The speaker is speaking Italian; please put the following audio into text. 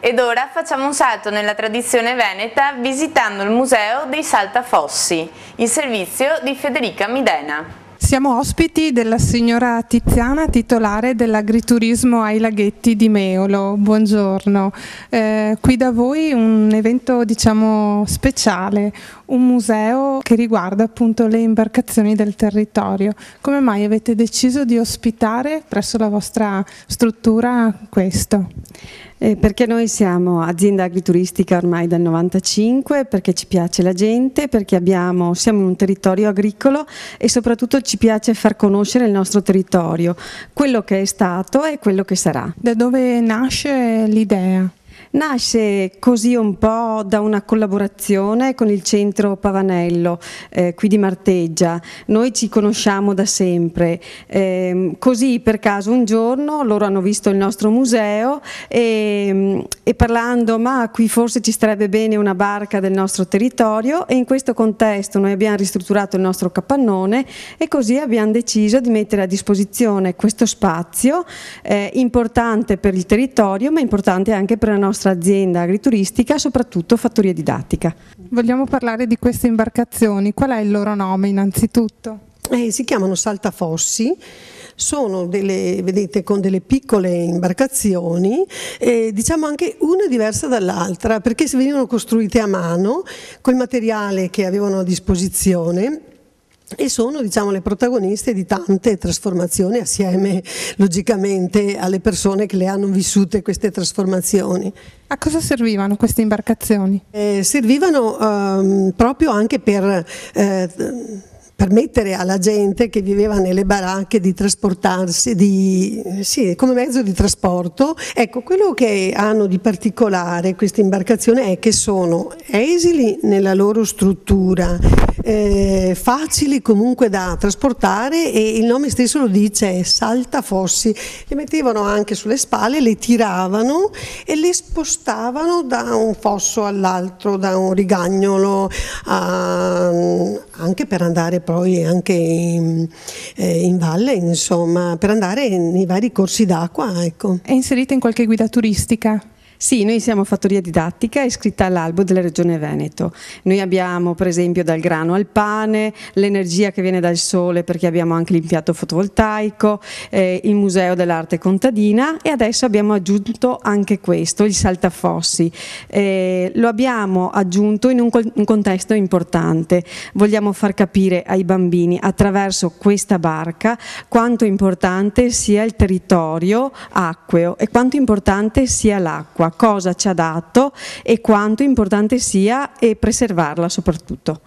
Ed ora facciamo un salto nella tradizione veneta visitando il Museo dei Saltafossi, il servizio di Federica Midena. Siamo ospiti della signora Tiziana, titolare dell'agriturismo ai laghetti di Meolo. Buongiorno. Qui da voi un evento speciale, un museo che riguarda appunto le imbarcazioni del territorio. Come mai avete deciso di ospitare presso la vostra struttura questo? Perché noi siamo azienda agrituristica ormai dal 95, perché ci piace la gente, perché siamo in un territorio agricolo e soprattutto ci piace far conoscere il nostro territorio, quello che è stato e quello che sarà. Da dove nasce l'idea? Nasce così un po' da una collaborazione con il centro Pavanello qui di Marteggia. Noi ci conosciamo da sempre, così per caso un giorno loro hanno visto il nostro museo e parlando ma qui forse ci starebbe bene una barca del nostro territorio, e in questo contesto noi abbiamo ristrutturato il nostro capannone e così abbiamo deciso di mettere a disposizione questo spazio importante per il territorio ma importante anche per la nostra azienda agrituristica, soprattutto fattoria didattica. Vogliamo parlare di queste imbarcazioni. Qual è il loro nome innanzitutto? Si chiamano Saltafossi. Sono vedete, con delle piccole imbarcazioni, diciamo anche una diversa dall'altra, perché venivano costruite a mano col materiale che avevano a disposizione. E sono le protagoniste di tante trasformazioni assieme logicamente alle persone che le hanno vissute queste trasformazioni. A cosa servivano queste imbarcazioni? Servivano proprio anche per permettere alla gente che viveva nelle baracche di trasportarsi come mezzo di trasporto. Ecco, quello che hanno di particolare queste imbarcazioni è che sono esili nella loro struttura, facili comunque da trasportare, e il nome stesso lo dice, Saltafossi. Le mettevano anche sulle spalle, le tiravano e le spostavano da un fosso all'altro, da un rigagnolo anche per andare poi anche in valle, insomma, per andare nei vari corsi d'acqua, ecco. È inserita in qualche guida turistica? Sì, noi siamo fattoria didattica iscritta all'albo della Regione Veneto. Noi abbiamo per esempio dal grano al pane, l'energia che viene dal sole, perché abbiamo anche l'impianto fotovoltaico, il museo dell'arte contadina, e adesso abbiamo aggiunto anche questo, il Saltafossi. Lo abbiamo aggiunto in un contesto importante. Vogliamo far capire ai bambini attraverso questa barca quanto importante sia il territorio acqueo e quanto importante sia l'acqua, cosa ci ha dato e quanto importante sia, e preservarla soprattutto.